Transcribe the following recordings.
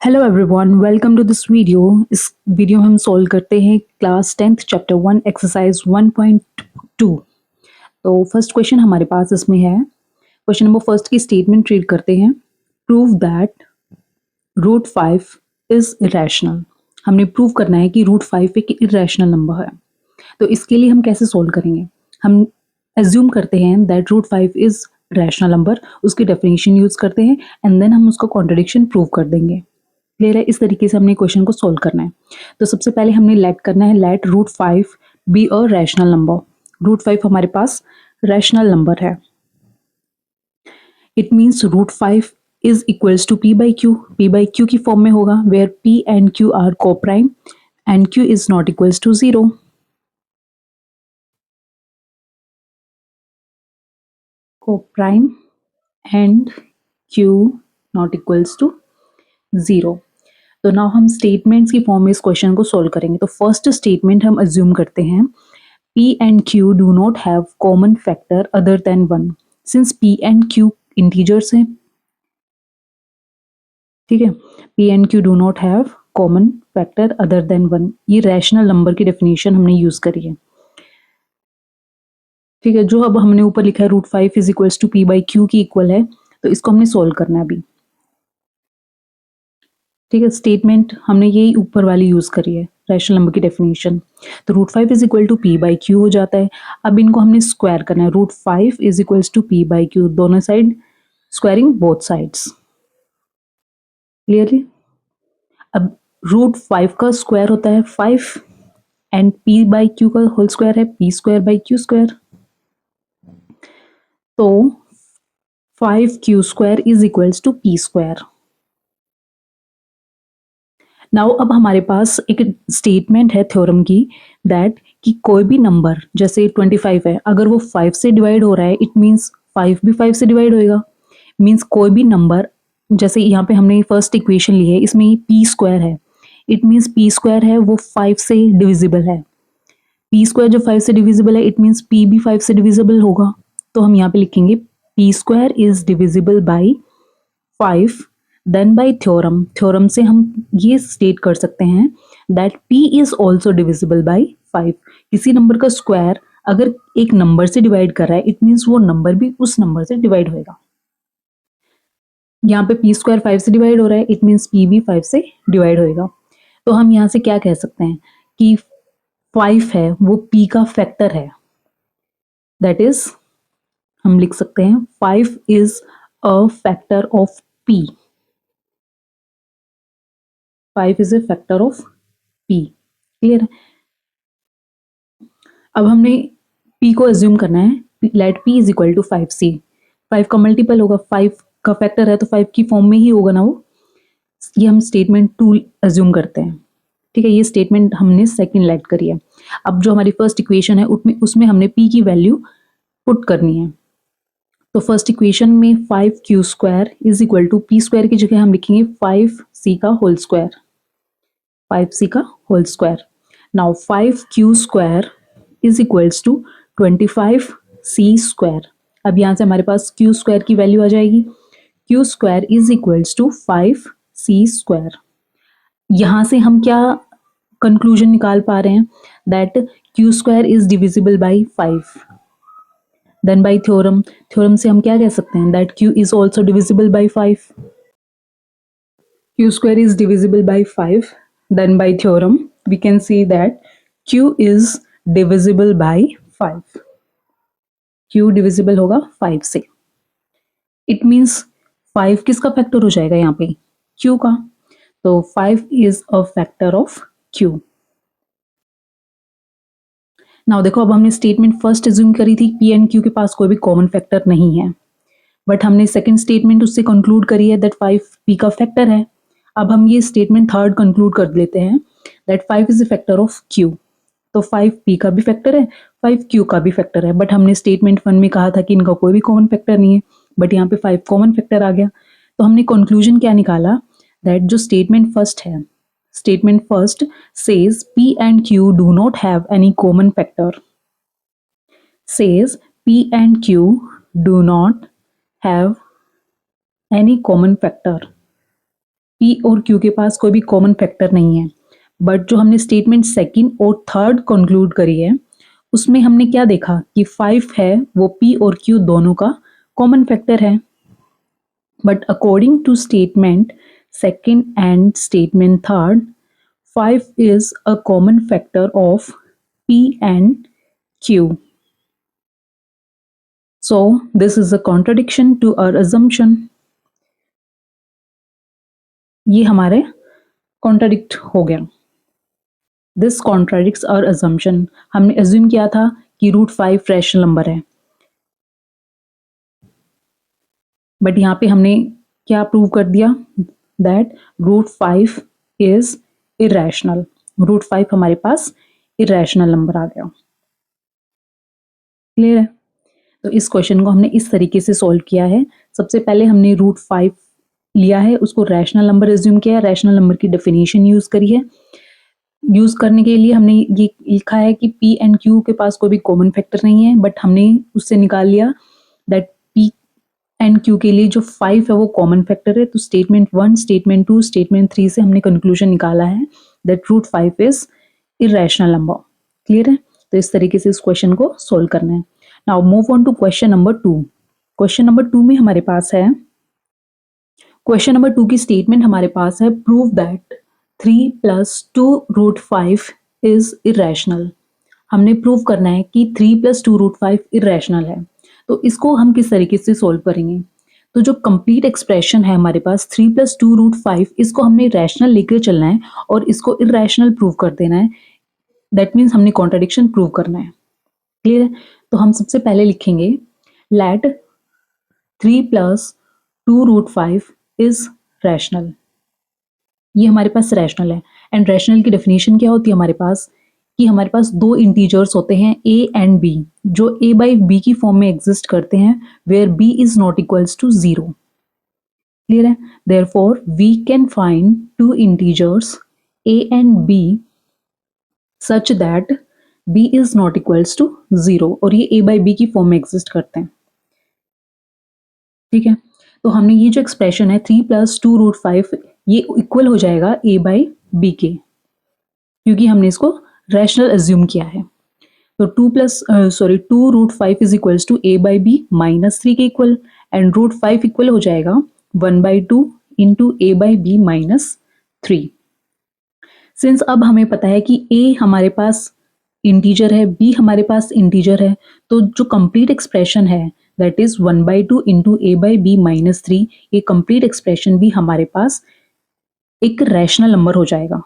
Hello everyone, welcome to this video. इस video में हम सॉल्व करते हैं क्लास 10th चैप्टर 1 एक्सरसाइज 1.2। तो फर्स्ट क्वेश्चन हमारे पास इसमें है। क्वेश्चन नंबर फर्स्ट की स्टेटमेंट रीड करते हैं। Prove that root 5 is irrational. हमने प्रूव करना है कि रूट 5 एक इरेशनल नंबर है। तो इसके लिए हम कैसे सॉल्व करेंगे? हम एज्यूम करते हैं that root 5 is rational number, उसकी डेफिनेशन यूज करते हैं एंड देन हम उसका कॉन्ट्रडिक्शन प्रूव कर देंगे। क्लियर है? इस तरीके से हमने क्वेश्चन को सोल्व करना है। तो सबसे पहले हमने लेट करना है, let root 5 be a rational number. Root 5 हमारे पास रैशनल नंबर है। It means root 5 is equals to P by Q की फॉर्म में होगा, where p and q are coprime and q is not equals to 0। Coprime and q not equals to 0। तो now हम statements की form में इस question को solve करेंगे। तो फर्स्ट स्टेटमेंट हम अज्यूम करते हैं, P and Q do not have common factor other than 1। Since P and Q integers हैं, ठीक है, P and Q do not have common factor other than 1। ये रैशनल नंबर की डेफिनेशन हमने use करी है। ठीक है, जो अब हमने ऊपर लिखा है root 5 is equals to P by Q की इक्वल है, तो इसको हमने सोल्व करना है अभी। ठीक है, स्टेटमेंट हमने यही ऊपर वाली यूज करी है, रैशनल नंबर की डेफिनेशन। तो root 5 is equal to P by q हो जाता है। अब इनको हमने स्क्वायर करना है, root 5 is equals to P by q, दोनों side squaring both sides. Clearly? अब रूट 5 का स्क्वायर होता है 5 एंड पी बाई क्यू का होल स्क्वायर है p square by q square. तो 5 q square is equals to P square. Now अब हमारे पास एक स्टेटमेंट है थ्योरम की, दैट कि कोई भी नंबर जैसे 25 है, अगर वो 5 से डिवाइड हो रहा है, इट मीन्स 5 भी 5 से डिवाइड होएगा। मीन्स कोई भी नंबर, जैसे यहाँ पे हमने फर्स्ट इक्वेशन ली है, इसमें पी स्क्वायर है, इट मीन्स पी स्क्वायर है वो 5 से डिविजिबल है। पी स्क्वायर जो 5 से डिविजिबल है, इट मीन्स पी भी 5 से डिविजिबल होगा। तो हम यहाँ पे लिखेंगे P square is divisible by 5। Then by theorem, theorem से हम ये स्टेट कर सकते हैं that p is also divisible by 5। किसी नंबर का स्क्वायर अगर एक नंबर से डिवाइड कर रहा है, इट मीन्स वो नंबर भी उस नंबर से डिवाइड होएगा। यहाँ पे पी स्क्वायर 5 से डिवाइड हो रहा है, इट मीन्स p भी 5 से डिवाइड होएगा। तो हम यहाँ से क्या कह सकते हैं कि 5 है वो p का फैक्टर है। दैट इज, हम लिख सकते हैं 5 is a factor of p। 5 is a factor of p। Clear है? अब हमने p को एज्यूम करना है, let p is equal to 5c। 5 का मल्टीपल होगा, 5 का फैक्टर है तो 5 की फॉर्म में ही होगा ना वो। ये हम स्टेटमेंट 2 एज्यूम करते हैं। ठीक है, ये स्टेटमेंट हमने सेकंड लेट करी है। अब जो हमारी फर्स्ट इक्वेशन है उसमें हमने p की वैल्यू पुट करनी है। तो फर्स्ट इक्वेशन में 5q square is equal to P square की जगह हम लिखेंगे 5c का होल स्क्वायर। 5c का whole square. Now 5q square is equals to 25c square. अब यहाँ से हमारे पास q स्क्वायर की वैल्यू आ जाएगी, q square is equals to 5c square. यहाँ से हम क्या कंक्लूजन निकाल पा रहे हैं, that q square is divisible by 5। Then by theorem, theorem से हम क्या कह सकते हैं, that q is also divisible by 5। q square is divisible by 5, then by theorem we can see that q is divisible by 5। q divisible होगा 5 से। It means 5 किसका factor हो जाएगा यहाँ पे, q का। तो 5 is a factor of q। Now देखो, अब हमने स्टेटमेंट फर्स्ट एज्यूम करी थी p एंड q के पास कोई भी कॉमन फैक्टर नहीं है, बट हमने सेकंड स्टेटमेंट उससे कंक्लूड करी है दैट 5 p का फैक्टर है। अब हम ये स्टेटमेंट थर्ड कंक्लूड कर लेते हैं that 5 is a factor of q। तो 5 p का भी फैक्टर है, 5 q का भी फैक्टर है, बट हमने स्टेटमेंट 1 में कहा था कि इनका कोई भी कॉमन फैक्टर नहीं है, बट यहाँ पे 5 कॉमन फैक्टर आ गया। तो हमने कंक्लूजन क्या निकाला, दैट जो स्टेटमेंट फर्स्ट है, statement first says p and q do not have any common factor. Says p and q do not have any common factor। P और Q के पास कोई भी कॉमन फैक्टर नहीं है, बट जो हमने स्टेटमेंट सेकंड और थर्ड कंक्लूड करी है उसमें हमने क्या देखा कि 5 है वो P और Q दोनों का कॉमन फैक्टर है। But according to statement second and statement third, 5 is a common factor of P and Q. So this is a contradiction to our assumption. ये हमारे कॉन्ट्राडिक्ट हो गया। This contradicts our assumption. हमने assume किया था कि √5 rational number है, but यहाँ पे हमने क्या प्रूव कर दिया दैट √5 इज इरेशनल। √5 हमारे पास इरेशनल नंबर आ गया। क्लियर है? तो इस क्वेश्चन को हमने इस तरीके से सॉल्व किया है। सबसे पहले हमने √5 लिया है, उसको रैशनल नंबर एज्यूम किया है, रैशनल नंबर की डेफिनेशन यूज करी है। यूज करने के लिए हमने ये लिखा है कि P एंड Q के पास कोई भी कॉमन फैक्टर नहीं है, बट हमने उससे निकाल लिया दैट P एंड Q के लिए जो 5 है वो कॉमन फैक्टर है। तो स्टेटमेंट 1, स्टेटमेंट 2, स्टेटमेंट 3 से हमने कंक्लूजन निकाला है that √5 is irrational number. Clear है? तो इस तरीके से इस क्वेश्चन को सोल्व करना है। Now move on to question number 2। Question number 2 में हमारे पास है, क्वेश्चन नंबर 2 की स्टेटमेंट हमारे पास है प्रूव दैट 3 + 2√5 इज इरेशनल। हमने प्रूव करना है कि 3 + 2√5 इरेशनल है। तो इसको हम किस तरीके से सोल्व करेंगे? तो जो कंप्लीट एक्सप्रेशन है हमारे पास 3 + 2√5, इसको हमने रैशनल लेकर चलना है और इसको इरेशनल प्रूव कर देना है। दैट मीन्स हमने कॉन्ट्रडिक्शन प्रूव करना है। क्लियर है? तो हम सबसे पहले लिखेंगे लेट 3 + 2√5 इज रैशनल। ये हमारे पास रैशनल है। एंड रैशनल की डेफिनेशन क्या होती है हमारे पास कि हमारे पास दो इंटीजर्स होते हैं a एंड b, जो a/b की फॉर्म में एग्जिस्ट करते हैं where b is not equals to 0। Clear है? Therefore we can find two integers a and b such that b is not equals to 0 और ये a/b की फॉर्म में एग्जिस्ट करते हैं। ठीक है? तो हमने ये जो एक्सप्रेशन है 3 + 2√5 ये इक्वल हो जाएगा a/b के, क्योंकि हमने इसको रैशनल एज्यूम किया है। तो 2√5 इज इक्वल्स टू a/b -3 के इक्वल, एंड √5 इक्वल हो जाएगा 1/2 इंटू a/b -3। सिंस अब हमें पता है कि a हमारे पास इंटीजर है, b हमारे पास इंटीजर है, तो जो कंप्लीट एक्सप्रेशन है दैट इज 1/2 इंटू a/b -3, ये कंप्लीट एक्सप्रेशन भी हमारे पास एक रैशनल नंबर हो जाएगा।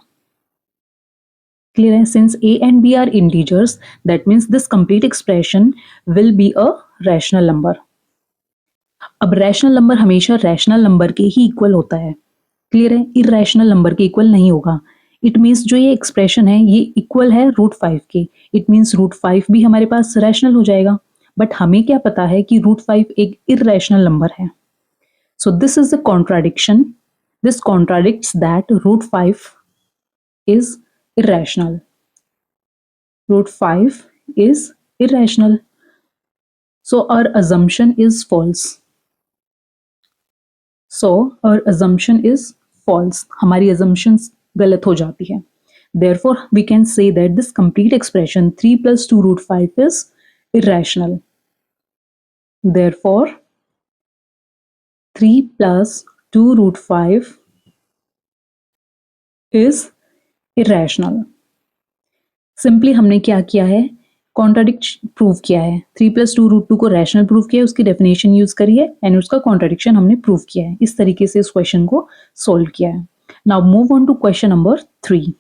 क्लियर है? Since a and b are integers, that means this complete expression will be a rational number. अब रैशनल नंबर हमेशा रैशनल नंबर के ही इक्वल होता है। क्लियर है? इरेशनल नंबर के इक्वल नहीं होगा। इट मीन्स जो ये एक्सप्रेशन है ये इक्वल है √5 के, इट मीन्स √5 भी हमारे पास रैशनल हो जाएगा। बट हमें क्या पता है कि √5 एक इरेशनल नंबर है। So this is the contradiction, this contradicts that √5 is irrational. √5 is irrational. So our assumption is false. So our assumption is false. हमारी assumptions गलत हो जाती है। Therefore, we can say that this complete expression 3 + 2√5 is irrational. Therefore, 3 + 2√5 is irrational. Simply हमने क्या किया है? Contradict prove किया है। 3 + 2√2 को रैशनल प्रूव किया है, उसकी डेफिनेशन यूज करी है एंड उसका कॉन्ट्राडिक्शन हमने प्रूव किया है। इस तरीके से इस क्वेश्चन को सोल्व किया है। Now move on to question number 3।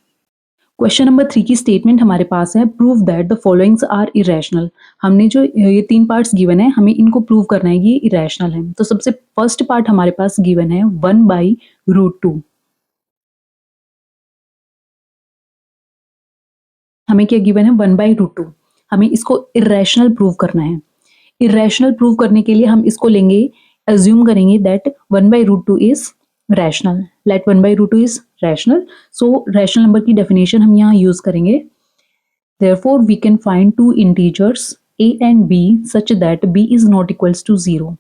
Question number 3 की स्टेटमेंट हमारे पास है prove that the followings are irrational. हमने जो ये 3 पार्ट्स गिवन है हमें इनको प्रूव करना है कि ये इरेशनल है। तो सबसे फर्स्ट पार्ट हमारे पास गिवन है 1/√2। हमें क्या गिवन है? 1/√2। हमें इसको इरेशनल प्रूव करना है। इरेशनल प्रूव करने के लिए हम इसको लेंगे, अज्यूम करेंगे that 1/√2 is rational. Let 1/√2 is rational. So rational number की डेफिनेशन हम यहाँ यूज करेंगे। Therefore we can find two integers a and b such that b is not equals to 0.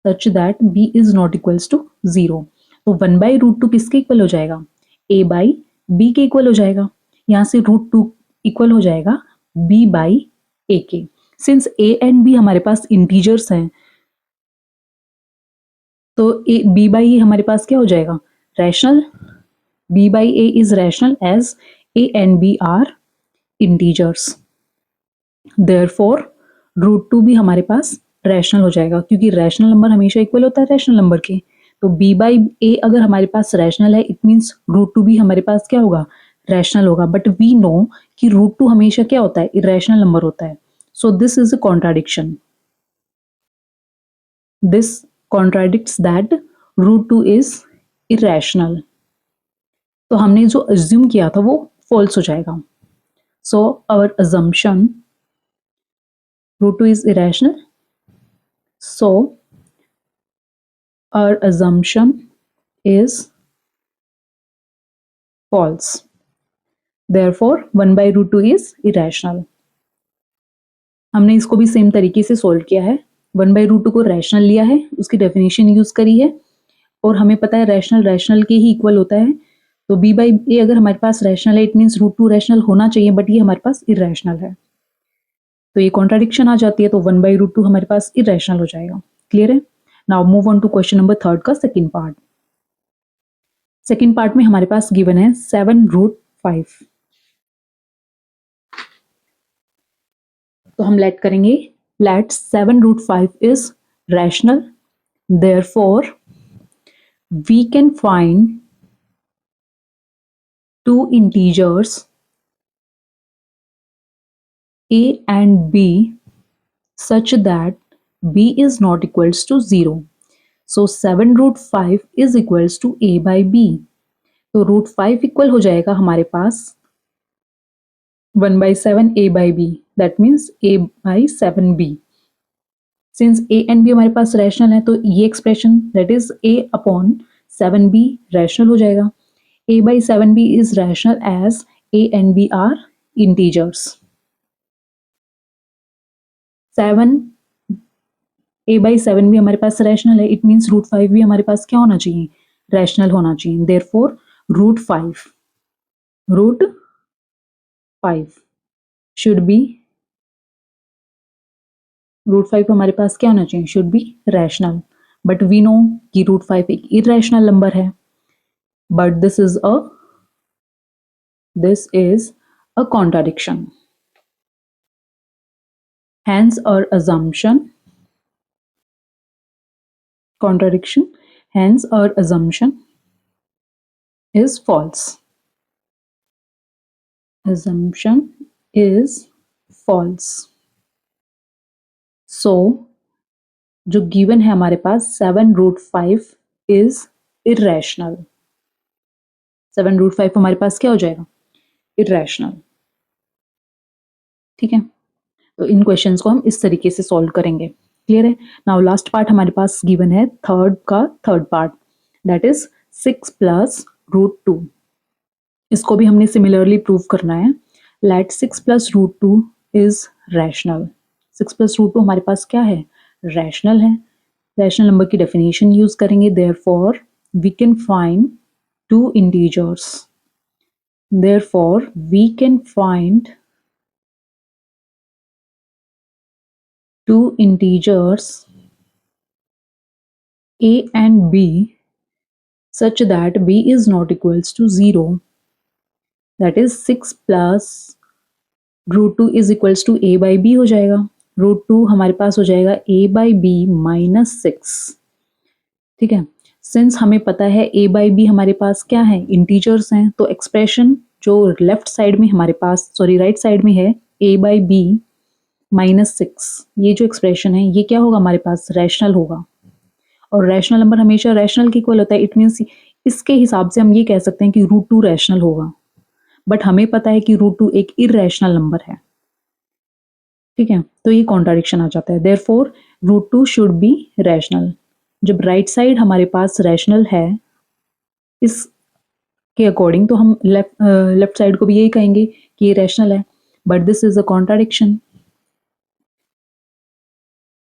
Such that b is not equals to 0। तो 1/√2 किसके equal हो जाएगा? a by b के equal हो जाएगा। यहाँ से √2 इक्वल हो जाएगा b बाई a के। सिंस a एंड b हमारे पास इंटीजर्स हैं, तो a b बाई a हमारे पास क्या हो जाएगा? Rational. b by a is rational as a and b are integers. Therefore √2 भी हमारे पास रैशनल हो जाएगा, क्योंकि रैशनल नंबर हमेशा इक्वल होता है रैशनल नंबर के। तो b बाई a अगर हमारे पास रैशनल है, इट मीन्स √2 भी हमारे पास क्या होगा? रैशनल होगा। बट वी नो कि √2 हमेशा क्या होता है? इरेशनल नंबर होता है। So this is a contradiction. This contradicts that √2 is irrational. तो हमने जो अज्यूम किया था वो फॉल्स हो जाएगा। So our assumption √2 is irrational. So our assumption is false. Therefore 1/√2 is irrational. हमने इसको भी सेम तरीके से सॉल्व किया है। 1/√2 को रैशनल लिया है, उसकी डेफिनेशन यूज करी है, और हमें पता है रैशनल रैशनल के ही इक्वल होता है। तो b बाई ए अगर हमारे पास रैशनल है, इट मीन्स √2 रैशनल होना चाहिए, बट ये हमारे पास इरेशनल है। तो ये कॉन्ट्राडिक्शन आ जाती है, तो 1/√2 हमारे पास इरेशनल हो जाएगा। क्लियर है? Now move on to question number 3 का सेकेंड पार्ट। सेकेंड पार्ट में हमारे पास गिवन है 7√5। तो हम लेट करेंगे, let 7√5 is rational, therefore we can find two integers a and b such that b is not equals to 0. So 7√5 is equals to a by b. तो √5 equal हो जाएगा हमारे पास 1/7 a by b, that means a by 7b. Since a and b हमारे पास rational है, तो ये expression that is a upon 7b rational हो जाएगा। a by 7b is rational as a and b are integers. 7 a by 7 भी हमारे पास रैशनल है, इट मीन्स √5 भी हमारे पास क्या होना चाहिए? रैशनल होना चाहिए। देयरफॉर √5 शुड बी, √5 हमारे पास क्या होना चाहिए? Should be rational. But we know कि √5 एक इरेशनल नंबर है, but this is a contradiction. Hence our assumption, contradiction, hence our assumption is false. Assumption is false. So जो गिवन है हमारे पास 7√5 is irrational. 7√5 हमारे पास क्या हो जाएगा? irrational. ठीक है, तो इन क्वेश्चंस को हम इस तरीके से सॉल्व करेंगे। क्लियर है? नाउ लास्ट पार्ट हमारे पास गिवन है थर्ड पार्ट, दैट इज 6 + √2। इसको भी हमने सिमिलरली प्रूव करना है। Late 6 + √2 is rational. 6 + √2 हमारे पास क्या है? रैशनल है। रैशनल नंबर की डेफिनेशन यूज करेंगे, therefore we can find two integers. Therefore we can find two integers a and b such that b is not equals to 0, that is 6 + √2 is equals to a by b हो जाएगा। √2 हमारे पास हो जाएगा a by b -6। ठीक है, since हमें पता है a by b हमारे पास क्या है? इंटीजर्स हैं, तो एक्सप्रेशन जो लेफ्ट साइड में हमारे पास, सॉरी राइट साइड में है, a by b -6, ये जो एक्सप्रेशन है ये क्या होगा? हमारे पास रैशनल होगा। और रैशनल नंबर हमेशा रैशनल के इक्वल होता है, इट मीन्स इसके हिसाब से हम ये कह सकते हैं कि √2 रैशनल होगा। बट हमें पता है कि √2 एक इरेशनल नंबर है। ठीक है, तो ये कॉन्ट्राडिक्शन आ जाता है। Therefore √2 should be rational. जब राइट साइड हमारे पास रैशनल है इस के अकॉर्डिंग, तो हम लेफ्ट साइड को भी यही कहेंगे कि ये रैशनल है, but this is a contradiction,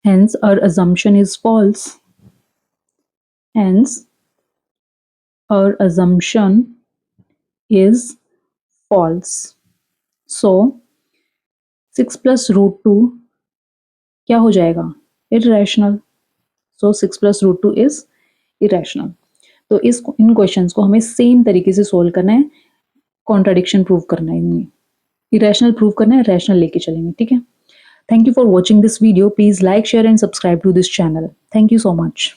hence our assumption is false. hence our assumption is false. So 6 plus root 2 क्या हो जाएगा? irrational. So 6 plus root 2 is irrational. तो इन क्वेश्चंस को हमें सेम तरीके से सोल्व करना है, कॉन्ट्राडिक्शन प्रूव करना है, इनमें इरेशनल प्रूव करना है, रैशनल लेके चलेंगे, ठीक है। Thank you for watching this video. Please like, share and subscribe to this channel. Thank you so much.